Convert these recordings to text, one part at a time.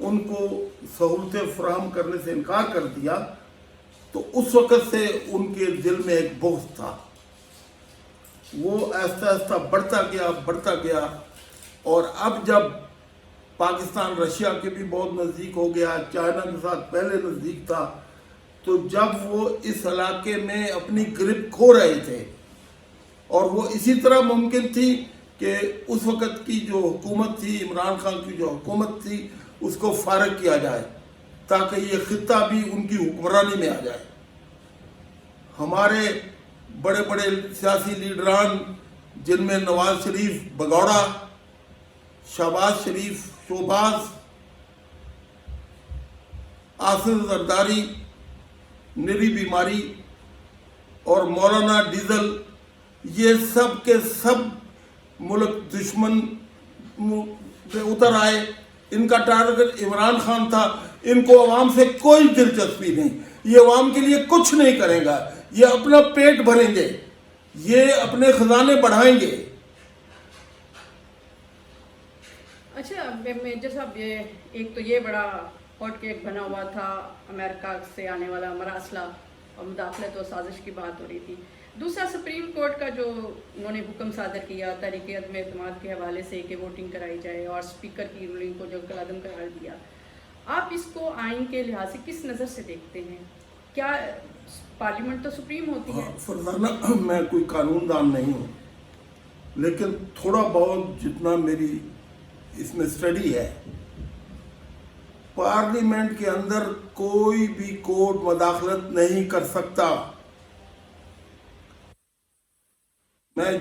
ان کو سہولتیں فراہم کرنے سے انکار کر دیا تو اس وقت سے ان کے دل میں ایک بغض تھا. وہ آہستہ آہستہ بڑھتا گیا اور اب جب پاکستان رشیا کے بھی بہت نزدیک ہو گیا, چائنا کے ساتھ پہلے نزدیک تھا, تو جب وہ اس علاقے میں اپنی گرپ کھو رہے تھے اور وہ اسی طرح ممکن تھی کہ اس وقت کی جو حکومت تھی, عمران خان کی جو حکومت تھی, اس کو فارغ کیا جائے تاکہ یہ خطہ بھی ان کی حکمرانی میں آ جائے. ہمارے بڑے بڑے سیاسی لیڈران جن میں نواز شریف بگوڑا, شہباز شریف شوباز, آصف زرداری نری بیماری اور مولانا ڈیزل, یہ سب کے سب ملک دشمن پہ اتر آئے. ان کا ٹارگٹ عمران خان تھا. ان کو عوام سے کوئی دلچسپی نہیں, یہ عوام کے لیے کچھ نہیں کرے گا, یہ اپنا پیٹ بھریں گے, یہ اپنے خزانے بڑھائیں گے. اچھا میجر صاحب, یہ ایک تو یہ بڑا ہاٹ کیک بنا ہوا تھا, امریکہ سے آنے والا مراسلہ اور مداخلت و سازش کی بات ہو رہی تھی. دوسرا سپریم کورٹ کا جو انہوں نے حکم صادر کیا تحریک عدم اعتماد کے حوالے سے کہ ووٹنگ کرائی جائے اور اسپیکر کی رولنگ کو جو کالعدم قرار دیا, آپ اس کو آئین کے لحاظ سے کس نظر سے دیکھتے ہیں؟ کیا پارلیمنٹ تو سپریم ہوتی ہے؟ فرزانہ, میں کوئی قانون دان نہیں ہوں, لیکن تھوڑا بہت جتنا میری اس میں اسٹڈی ہے, پارلیمنٹ کے اندر کوئی بھی کورٹ مداخلت نہیں کر سکتا. میں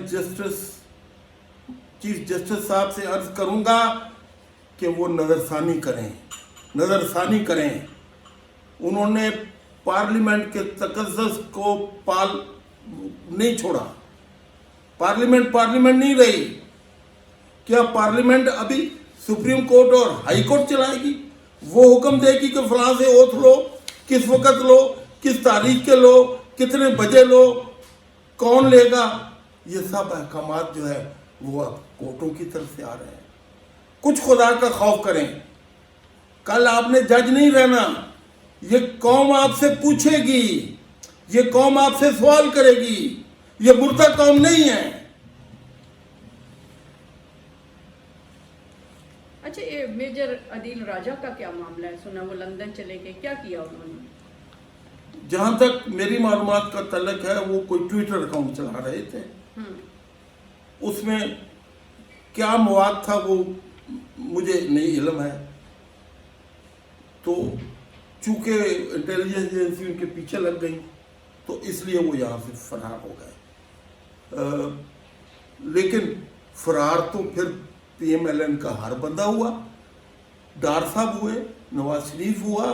چیف جسٹس صاحب سے عرض کروں گا کہ وہ نظر ثانی کریں. انہوں نے پارلیمنٹ کے تقدس کو نہیں چھوڑا. پارلیمنٹ نہیں رہی. کیا پارلیمنٹ ابھی سپریم کورٹ اور ہائی کورٹ چلائے گی؟ وہ حکم دے گی کہ فلاں سے اوتھ لو, کس وقت لو, کس تاریخ کے لو, کتنے بجے لو, کون لے گا؟ یہ سب احکامات جو ہے وہ اب کورٹوں کی طرف سے آ رہے ہیں. کچھ خدا کا خوف کریں. کل آپ نے جج نہیں رہنا. یہ قوم آپ سے پوچھے گی, یہ قوم آپ سے سوال کرے گی. یہ مردہ قوم نہیں ہے. اچھا, یہ میجر عدیل راجہ کا کیا معاملہ ہے؟ سنا وہ لندن چلے گئے, کیا کیا انہوں نے؟ جہاں تک میری معلومات کا تعلق ہے وہ کوئی ٹویٹر اکاؤنٹ چلا رہے تھے. اس میں کیا مواد تھا وہ مجھے نہیں علم ہے. تو چونکہ انٹیلیجنس ایجنسی ان کے پیچھے لگ گئی تو اس لیے وہ یہاں سے فرار ہو گئے. لیکن فرار تو پھر پی ایم ایل این کا ہر بندہ ہوا. ڈار صاحب ہوئے, نواز شریف ہوا,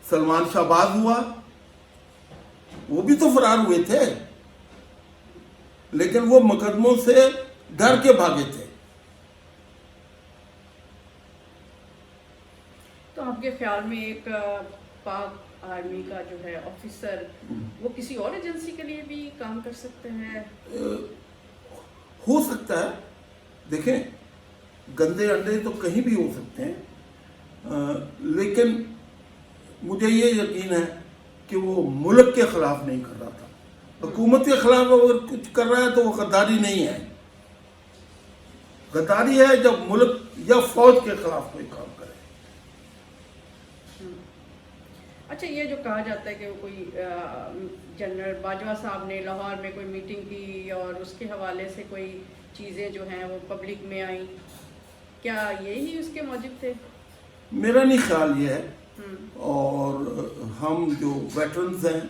سلمان شہباز ہوا, وہ بھی تو فرار ہوئے تھے, لیکن وہ مقدموں سے ڈر کے بھاگے تھے. تو آپ کے خیال میں ایک پاک آرمی کا جو ہے آفیسر وہ کسی اور ایجنسی کے لیے بھی کام کر سکتے ہیں؟ ہو سکتا ہے. دیکھیں, گندے انڈے تو کہیں بھی ہو سکتے ہیں, لیکن مجھے یہ یقین ہے کہ وہ ملک کے خلاف نہیں کر رہا تھا. حکومت کے خلاف اگر کچھ کر رہا ہے تو وہ غداری نہیں ہے. غداری ہے جب ملک یا فوج کے خلاف کوئی کام کرے. اچھا, یہ جو کہا جاتا ہے کہ وہ کوئی جنرل باجوہ صاحب نے لاہور میں کوئی میٹنگ کی اور اس کے حوالے سے کوئی چیزیں جو ہیں وہ پبلک میں آئیں, کیا یہی اس کے موجب تھے؟ میرا نہیں خیال یہ ہے. اور ہم جو ویٹرنز ہیں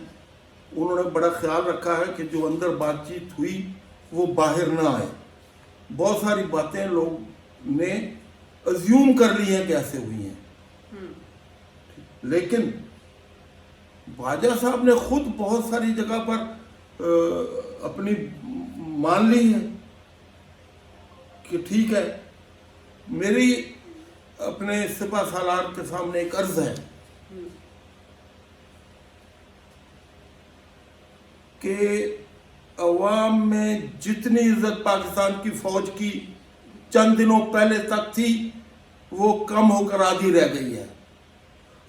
انہوں نے بڑا خیال رکھا ہے کہ جو اندر بات چیت ہوئی وہ باہر نہ آئے. بہت ساری باتیں لوگ نے ازیوم کر لی ہیں کہ ایسے ہوئی ہیں, لیکن باجوہ صاحب نے خود بہت ساری جگہ پر اپنی مان لی ہے کہ ٹھیک ہے. میری اپنے سپہ سالار کے سامنے ایک عرض ہے کہ عوام میں جتنی عزت پاکستان کی فوج کی چند دنوں پہلے تک تھی وہ کم ہو کر آدھی رہ گئی ہے.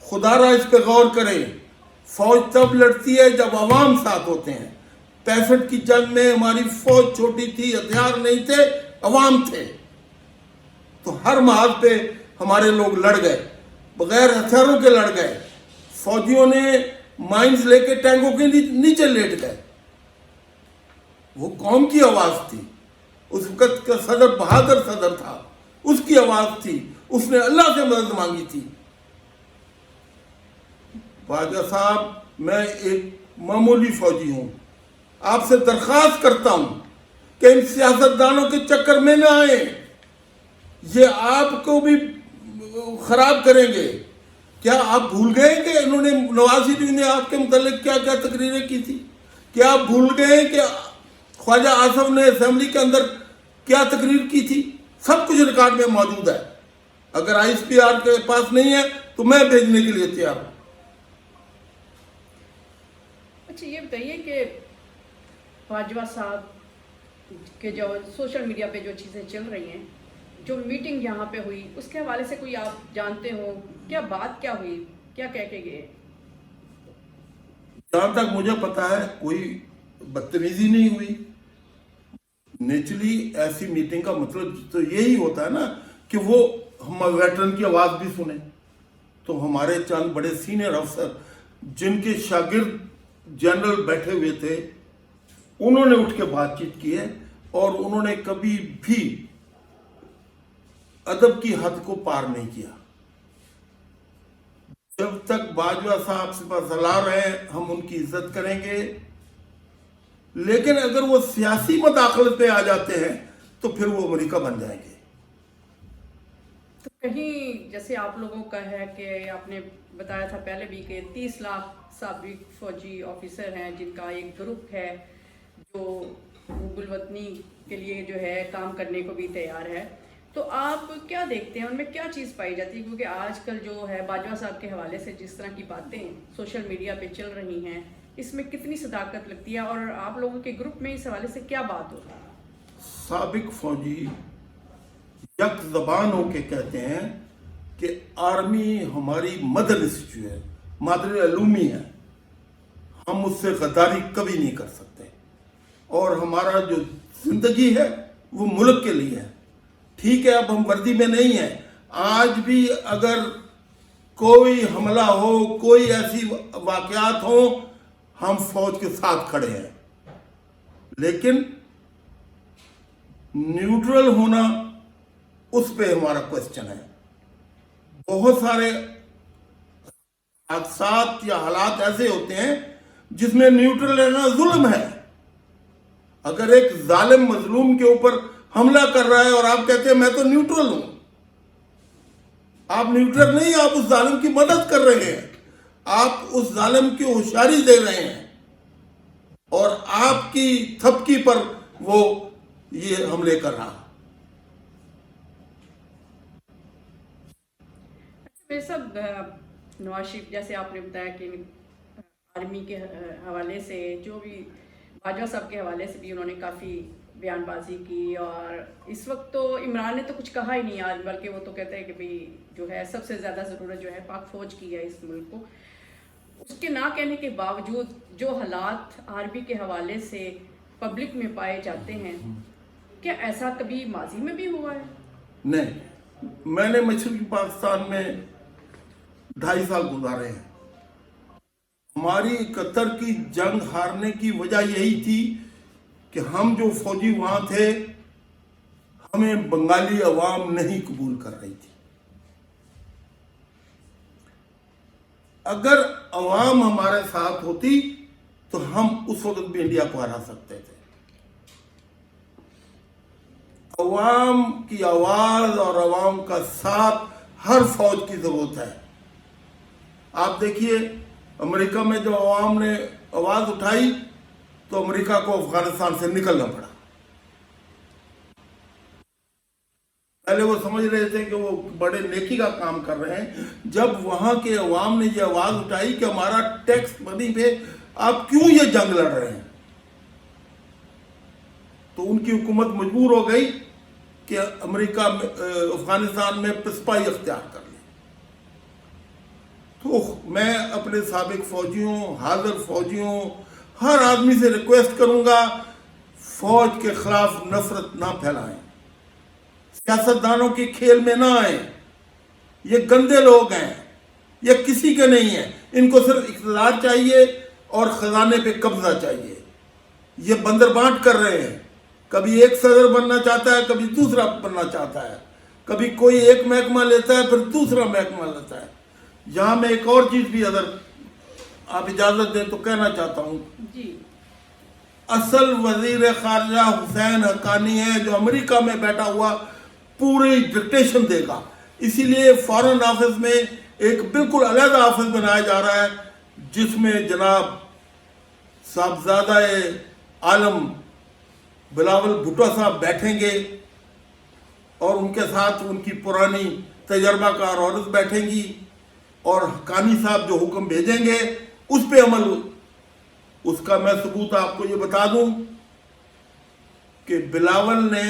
خدا را اس پہ غور کریں. فوج تب لڑتی ہے جب عوام ساتھ ہوتے ہیں. 65 کی جنگ میں ہماری فوج چھوٹی تھی, ہتھیار نہیں تھے, عوام تھے, تو ہر محاذ پہ ہمارے لوگ لڑ گئے, بغیر ہتھیاروں کے لڑ گئے. فوجیوں نے مائنز لے کے ٹینکوں کے نیچے لیٹ گئے. وہ قوم کی آواز تھی. اس وقت کا صدر بہادر صدر تھا, اس کی آواز تھی, اس نے اللہ سے مدد مانگی تھی. خواجہ صاحب, میں ایک معمولی فوجی ہوں, آپ سے درخواست کرتا ہوں کہ ان سیاستدانوں کے چکر میں نہ آئیں. یہ آپ کو بھی خراب کریں گے. کیا آپ بھول گئے کہ انہوں نے, نواز شریف نے آپ کے متعلق کیا کیا تقریریں کی تھی؟ کیا آپ بھول گئے کہ خواجہ آصف نے اسمبلی کے اندر کیا تقریر کی تھی؟ سب کچھ ریکارڈ میں موجود ہے. اگر آئی ایس پی آر کے پاس نہیں ہے تو میں بھیجنے کے لیے تیار ہوں. اچھا یہ بتائیے کہ باجوہ صاحب کے جو سوشل میڈیا پہ جو چیزیں چل رہی ہیں, جو میٹنگ یہاں پہ ہوئی, اس کے حوالے سے کوئی آپ جانتے ہو کیا بات کیا ہوئی, کیا کہہ کے گئے؟ جہاں تک مجھے پتا ہے کوئی بدتمیزی نہیں ہوئی. نیچرلی ایسی میٹنگ کا مطلب تو یہی ہوتا ہے نا کہ وہ ہم ویٹرن کی آواز بھی سنیں. تو ہمارے چند بڑے سینئر افسر جن کے شاگرد جنرل بیٹھے ہوئے تھے, انہوں نے اٹھ کے بات چیت کی ہے, اور انہوں نے کبھی بھی ادب کی حد کو پار نہیں کیا. جب تک باجوہ صاحب سے صلاح رہے ہم ان کی عزت کریں گے, لیکن اگر وہ سیاسی مداخلت پہ آ جاتے ہیں تو پھر وہ امریکہ بن جائیں گے. تو کہیں جیسے آپ لوگوں کا ہے کہ آپ نے بتایا تھا پہلے بھی کہ 30 لاکھ سابق فوجی آفیسر ہیں جن کا ایک گروپ ہے جو حب الوطنی کے لیے جو ہے کام کرنے کو بھی تیار ہے, تو آپ کیا دیکھتے ہیں ان میں کیا چیز پائی جاتی ہے؟ کیونکہ آج کل جو ہے باجوہ صاحب کے حوالے سے جس طرح کی باتیں سوشل میڈیا پہ چل رہی ہیں, اس میں کتنی صداقت لگتی ہے, اور آپ لوگوں کے گروپ میں اس حوالے سے کیا بات ہوتا ہے؟ سابق فوجی یک زبان ہو کے کہتے ہیں کہ آرمی ہماری مدر انسٹیٹیوٹ ہے, مادر علومی ہے, ہم اس سے غداری کبھی نہیں کر سکتے, اور ہمارا جو زندگی ہے وہ ملک کے لیے ہے. ٹھیک ہے, اب ہم وردی میں نہیں ہیں, آج بھی اگر کوئی حملہ ہو, کوئی ایسی واقعات ہوں, ہم فوج کے ساتھ کھڑے ہیں. لیکن نیوٹرل ہونا, اس پہ ہمارا کوسچن ہے. بہت سارے حادثات یا حالات ایسے ہوتے ہیں جس میں نیوٹرل رہنا ظلم ہے. اگر ایک ظالم مظلوم کے اوپر حملہ کر رہا ہے اور آپ کہتے ہیں میں تو نیوٹرل ہوں, آپ نیوٹرل نہیں, آپ اس ظالم کی مدد کر رہے ہیں, آپ اس ظالم کی ہوشیاری دے رہے ہیں, اور آپ کی تھپکی پر وہ یہ حملے کر رہا. یہ سب نواز شریف جیسے آپ نے بتایا کہ آرمی کے حوالے سے جو بھی باجوہ صاحب کے حوالے سے بھی انہوں نے کافی بیان بازی کی, اور اس وقت تو عمران نے تو کچھ کہا ہی نہیں آج, بلکہ وہ تو کہتے ہیں کہ بھئی جو ہے سب سے زیادہ ضرورت جو ہے پاک فوج کی ہے اس ملک کو. اس کے نہ کہنے کے باوجود جو حالات آرمی کے حوالے سے پبلک میں پائے جاتے ہیں, کیا ایسا کبھی ماضی میں بھی ہوا ہے؟ نہیں, میں نے مشرقی پاکستان میں 2.5 سال گزارے ہیں. ہماری 71 کی جنگ ہارنے کی وجہ یہی تھی کہ ہم جو فوجی وہاں تھے, ہمیں بنگالی عوام نہیں قبول کر رہی تھی. اگر عوام ہمارے ساتھ ہوتی تو ہم اس وقت بھی انڈیا کو ہرا سکتے تھے. عوام کی آواز اور عوام کا ساتھ ہر فوج کی ضرورت ہے. آپ دیکھیے امریکہ میں جو عوام نے آواز اٹھائی تو امریکہ کو افغانستان سے نکلنا پڑا. پہلے وہ سمجھ رہے تھے کہ وہ بڑے نیکی کا کام کر رہے ہیں, جب وہاں کے عوام نے یہ آواز اٹھائی کہ ہمارا ٹیکس منی پہ آپ کیوں یہ جنگ لڑ رہے ہیں, تو ان کی حکومت مجبور ہو گئی کہ امریکہ میں افغانستان میں پسپائی اختیار کر لی. تو میں اپنے سابق فوجیوں، حاضر فوجیوں، ہر آدمی سے ریکویسٹ کروں گا فوج کے خلاف نفرت نہ پھیلائیں، سیاستدانوں کے کھیل میں نہ آئیں. یہ گندے لوگ ہیں، یہ کسی کے نہیں ہیں. ان کو صرف اقتدار چاہیے اور خزانے پہ قبضہ چاہیے. یہ بندر بانٹ کر رہے ہیں، کبھی ایک صدر بننا چاہتا ہے، کبھی دوسرا بننا چاہتا ہے، کبھی کوئی ایک محکمہ لیتا ہے پھر دوسرا محکمہ لیتا ہے. یہاں میں ایک اور چیز بھی اگر آپ اجازت دیں تو کہنا چاہتا ہوں. جی. اصل وزیر خارجہ حسین حقانی ہے جو امریکہ میں بیٹھا ہوا پوری ڈکٹیشن دے گا. اسی لیے فارن آفس میں ایک بالکل علیحدہ آفس بنایا جا رہا ہے جس میں جناب صاحبزادہ عالم بلاول بھٹو صاحب بیٹھیں گے اور ان کے ساتھ ان کی پرانی تجربہ کار عورت بیٹھیں گی اور حقانی صاحب جو حکم بھیجیں گے اس پہ عمل ہو. اس کا میں ثبوت آپ کو یہ بتا دوں کہ بلاول نے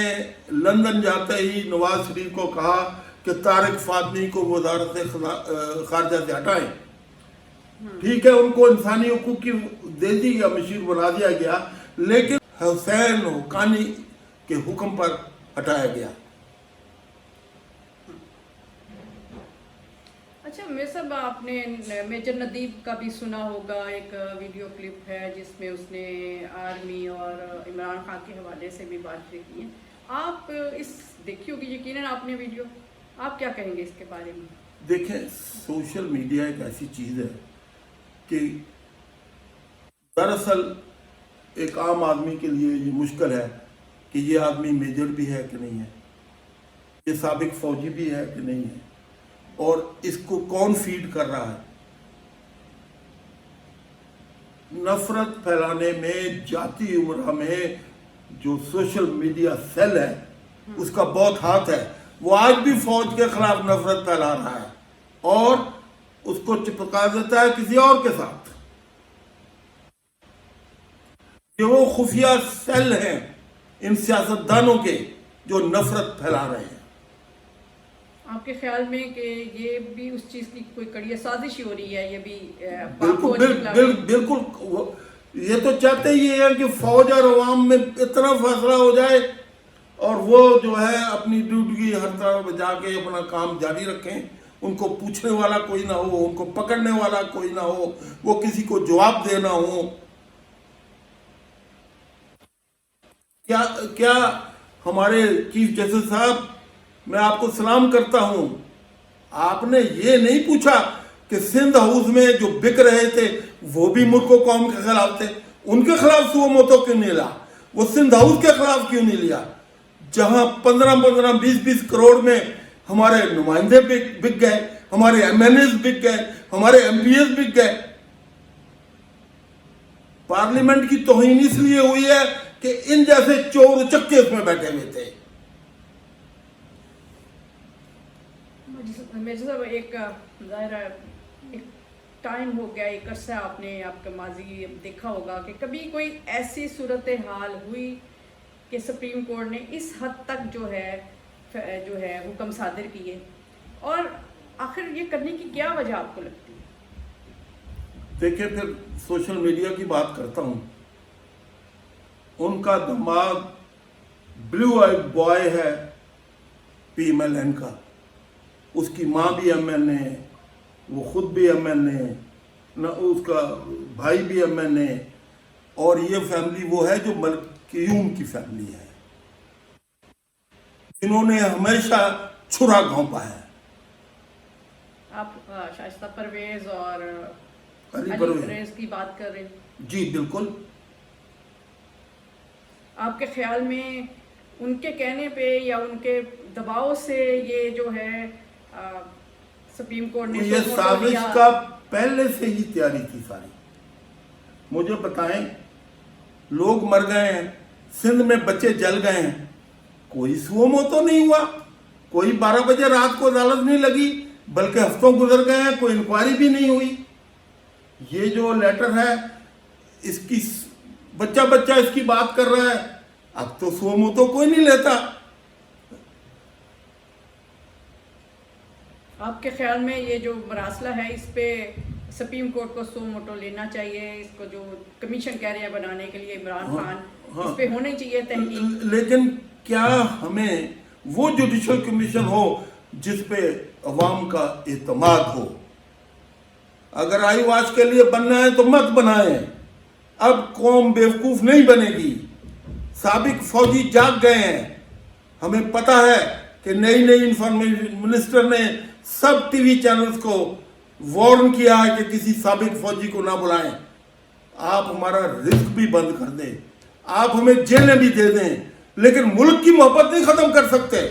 لندن جاتے ہی نواز شریف کو کہا کہ طارق فاطمی کو وزارت خارجہ سے ہٹائیں. ٹھیک ہے، ان کو انسانی حقوق کی دے دی یا مشیر بنا دیا گیا، لیکن حسین حقانی کے حکم پر ہٹایا گیا. اچھا میر صاحب، آپ نے میجر ندیب کا بھی سنا ہوگا، ایک ویڈیو کلپ ہے جس میں اس نے آرمی اور عمران خان کے حوالے سے بھی بات کی ہے. آپ اس دیکھی ہوگی یقیناً آپ نے ویڈیو، آپ کیا کہیں گے اس کے بارے میں؟ دیکھیں، سوشل میڈیا ایک ایسی چیز ہے کہ دراصل ایک عام آدمی کے لیے یہ مشکل ہے کہ یہ آدمی میجر بھی ہے کہ نہیں ہے، یہ سابق فوجی بھی ہے کہ نہیں ہے، اور اس کو کون فیڈ کر رہا ہے. نفرت پھیلانے میں جاتی امرہ میں جو سوشل میڈیا سیل ہے اس کا بہت ہاتھ ہے. وہ آج بھی فوج کے خلاف نفرت پھیلا رہا ہے اور اس کو چپکا دیتا ہے کسی اور کے ساتھ. یہ وہ خفیہ سیل ہیں ان سیاستدانوں کے جو نفرت پھیلا رہے ہیں. آپ کے خیال میں کہ یہ بھی اس چیز کی کوئی کڑی سازش ہو رہی ہے؟ یہ بھی بالکل یہ تو چاہتے ہی ہیں کہ فوج اور عوام میں اتنا فاصلہ ہو جائے اور وہ جو ہے اپنی ڈیوٹی ہر طرح جا کے اپنا کام جاری رکھیں. ان کو پوچھنے والا کوئی نہ ہو، ان کو پکڑنے والا کوئی نہ ہو، وہ کسی کو جواب دینا ہو. کیا ہمارے چیف جسٹس صاحب، میں آپ کو سلام کرتا ہوں، آپ نے یہ نہیں پوچھا کہ سندھ ہاؤس میں جو بک رہے تھے وہ بھی ملک و قوم کے خلاف تھے، ان کے خلاف سو موتو کیوں نہیں لا؟ وہ سندھ ہاؤس کے خلاف کیوں نہیں لیا جہاں 15-20 کروڑ میں ہمارے نمائندے بک گئے، ہمارے ایم این ایز بک گئے، ہمارے ایم پی ایز بک گئے. پارلیمنٹ کی توہین اس لیے ہوئی ہے کہ ان جیسے چور اچکے اس میں بیٹھے ہوئے تھے. مرزا صاحب، ایک ظاہر ہے ایک ٹائم ہو گیا، ایک عرصہ آپ نے آپ کا ماضی دیکھا ہوگا کہ کبھی کوئی ایسی صورتحال ہوئی کہ سپریم کورٹ نے اس حد تک جو ہے حکم صادر کیے، اور آخر یہ کرنے کی کیا وجہ آپ کو لگتی ہے؟ دیکھیں، پھر سوشل میڈیا کی بات کرتا ہوں. ان کا دماغ بلیو آئی بوائے ہے پی ایم ایل این کا، اس کی ماں بھی ایم این اے، وہ خود بھی ایم این اے، نہ اس کا بھائی بھی ایم این اے، اور یہ فیملی وہ ہے جو ملکیوں کی فیملی ہے جنہوں نے ہمیشہ چھرا گھونپا ہے. آپ شائستہ پرویز اور علی علی پرویز کی بات کر رہے ہیں؟ جی بالکل. آپ کے خیال میں ان کے کہنے پہ یا ان کے دباؤ سے یہ جو ہے سپریم کورٹ نے یہ سازش کا پہلے سے ہی تیاری تھی ساری؟ مجھے بتائیں، لوگ مر گئے ہیں، سندھ میں بچے جل گئے ہیں، کوئی سومو تو نہیں ہوا، کوئی 12 بجے رات کو عدالت نہیں لگی، بلکہ ہفتوں گزر گئے ہیں، کوئی انکوائری بھی نہیں ہوئی. یہ جو لیٹر ہے اس کی بچہ اس کی بات کر رہا ہے، اب تو سومو تو کوئی نہیں لیتا. آپ کے خیال میں یہ جو مراسلہ ہے اس پہ سپریم کورٹ کو سو موٹو لینا چاہیے؟ اس کو جو کمیشن کہہ رہے ہیں بنانے کے لیے عمران خان، اس پہ ہونے چاہیے تحقیق؟ لیکن کیا ہمیں وہ جوڈیشل کمیشن ہو جس پہ عوام کا اعتماد ہو؟ اگر آئی واش کے لیے بننا ہے تو مت بنائیں، اب قوم بیوقوف نہیں بنے گی۔ سابق فوجی جاگ گئے ہیں، ہمیں پتہ ہے کہ نئی انفارمیشن منسٹر نے سب ٹی وی چینلز کو وارن کیا ہے کہ کسی سابق فوجی کو نہ بلائیں۔ آپ ہمارا رزق بھی بند کر دیں، آپ ہمیں جیلیں بھی دے دیں، لیکن ملک کی محبت نہیں ختم کر سکتے۔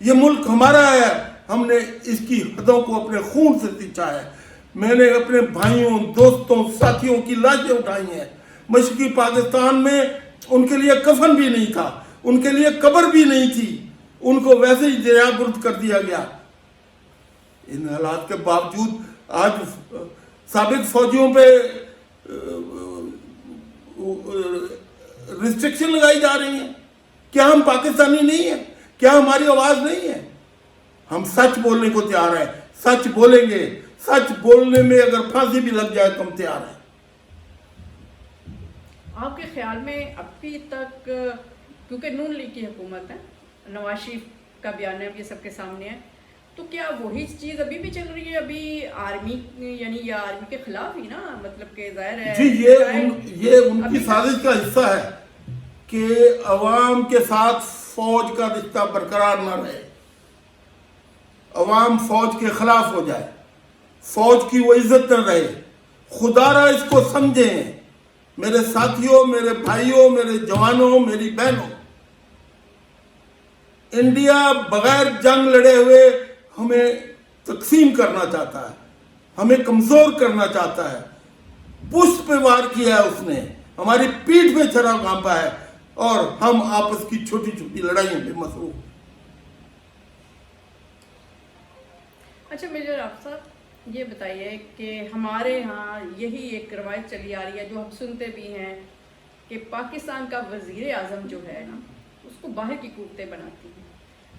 یہ ملک ہمارا ہے، ہم نے اس کی حدوں کو اپنے خون سے سینچا ہے۔ میں نے اپنے بھائیوں، دوستوں، ساتھیوں کی لاشیں اٹھائی ہیں۔ مشرقی پاکستان میں ان کے لیے کفن بھی نہیں تھا، ان کے لیے قبر بھی نہیں تھی، ان کو ویسے ہی دریا برد کر دیا گیا۔ ان حالات کے باوجود آج سابق فوجیوں پہ ریسٹرکشن لگائی جا رہی ہیں۔ کیا ہم پاکستانی نہیں ہیں؟ کیا ہماری آواز نہیں ہے؟ ہم سچ بولنے کو تیار ہیں، سچ بولیں گے، سچ بولنے میں اگر پھانسی بھی لگ جائے تو ہم تیار ہیں۔ آپ کے خیال میں ابھی تک، کیونکہ نون لیگ کی حکومت ہے، نواز شریف کا بیان ہے، یہ سب کے سامنے ہے، تو کیا وہی چیز ابھی بھی چل رہی ہے؟ ابھی آرمی، یعنی یہ آرمی کے خلاف ہی نا، مطلب کہ ظاہر ہے جی یہ ان کی سازش کا حصہ ہے کہ عوام کے ساتھ فوج کا رشتہ برقرار نہ رہے، عوام فوج کے خلاف ہو جائے، فوج کی وہ عزت نہ رہے۔ خدا را اس کو سمجھیں میرے ساتھیوں، میرے بھائیوں، میرے جوانوں، میری بہنوں، انڈیا بغیر جنگ لڑے ہوئے ہمیں تقسیم کرنا چاہتا ہے، ہمیں کمزور کرنا چاہتا ہے۔ پشت پہ وار کیا ہے اس نے، ہماری پیٹھ پہ چھرا گھانپا ہے، اور ہم آپس کی چھوٹی چھوٹی لڑائیوں پہ مصروف۔ اچھا میجر آپ صاحب یہ بتائیے کہ ہمارے ہاں یہی ایک روایت چلی آ رہی ہے جو ہم سنتے بھی ہیں کہ پاکستان کا وزیر اعظم جو ہے نا، اس کو باہر کی قوتیں بناتی ہیں،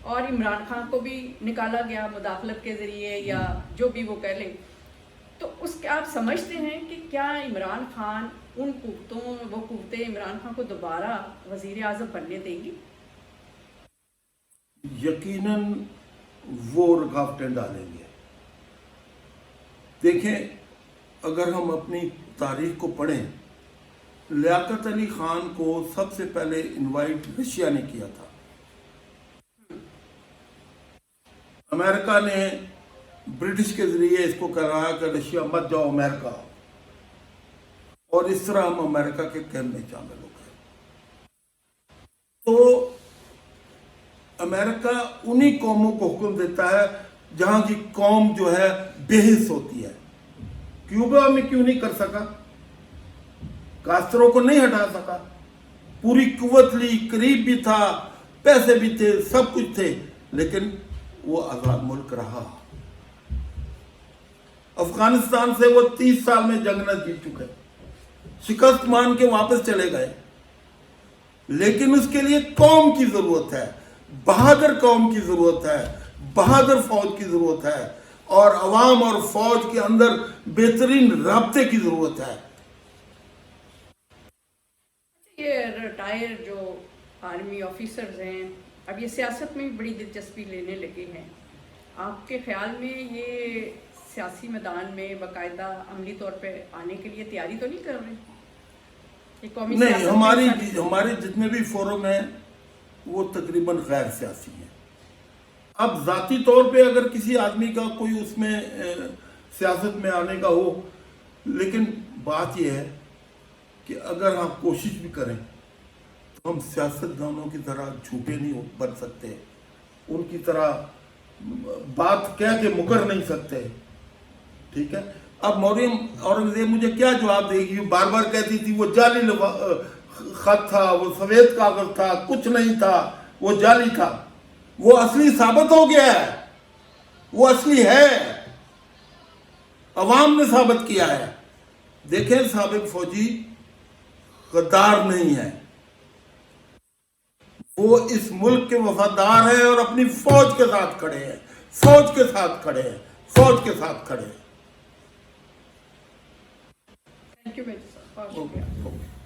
اور عمران خان کو بھی نکالا گیا مداخلت کے ذریعے یا جو بھی وہ کہہ لیں، تو اس کے آپ سمجھتے ہیں کہ کیا عمران خان وہ قوتیں عمران خان کو دوبارہ وزیر اعظم بننے دیں گی؟ یقیناً وہ رکاوٹیں ڈالیں گے۔ دیکھیں، اگر ہم اپنی تاریخ کو پڑھیں، لیاقت علی خان کو سب سے پہلے انوائٹ رشیا نے کیا تھا۔ امریکہ نے برٹش کے ذریعے اس کو کہا کہ رشیا مت جاؤ امریکہ، اور اس طرح ہم امریکہ کے کیمپ میں شامل ہو گئے۔ تو امریکہ انہی قوموں کو حکم دیتا ہے جہاں کی قوم جو ہے بے حس ہوتی ہے۔ کیوبا میں کیوں نہیں کر سکا؟ کاسترو کو نہیں ہٹا سکا، پوری قوت لی، قریب بھی تھا، پیسے بھی تھے، سب کچھ تھے، لیکن وہ آزاد ملک رہا۔ افغانستان سے وہ 30 سال میں جنگ نہ جیت چکے، شکست مان کے واپس چلے گئے، لیکن اس کے لیے قوم کی ضرورت ہے، بہادر قوم کی ضرورت ہے، بہادر فوج کی ضرورت ہے، اور عوام اور فوج کے اندر بہترین رابطے کی ضرورت ہے۔ یہ ریٹائر جو آرمی آفیسرز ہیں اب یہ سیاست میں بھی بڑی دلچسپی لینے لگے ہیں، آپ کے خیال میں یہ سیاسی میدان میں باقاعدہ عملی طور پہ آنے کے لیے تیاری تو نہیں کر رہے؟ نہیں، ہمارے جتنے بھی فورم ہیں وہ تقریباً غیر سیاسی ہیں۔ اب ذاتی طور پہ اگر کسی آدمی کا کوئی اس میں سیاست میں آنے کا ہو، لیکن بات یہ ہے کہ اگر ہم کوشش بھی کریں تو ہم سیاستدانوں کی طرح جھوٹے نہیں بن سکتے، ان کی طرح بات کہہ کے مکر نہیں سکتے، ٹھیک ہے؟ اب مریم اورنگزیب مجھے کیا جواب دے گی؟ بار بار کہتی تھی وہ جعلی خط تھا، وہ سفید کاغذ تھا، کچھ نہیں تھا، وہ جعلی تھا۔ وہ اصلی ثابت ہو گیا ہے، وہ اصلی ہے، عوام نے ثابت کیا ہے۔ دیکھیں، سابق فوجی غدار نہیں ہے، وہ اس ملک کے وفادار ہیں اور اپنی فوج کے ساتھ کھڑے ہیں۔ فوج کے ساتھ کھڑے ہیں، فوج کے ساتھ کھڑے ہیں۔ تھینک یو میجر صاحب، بہت شکریہ۔ اوکے۔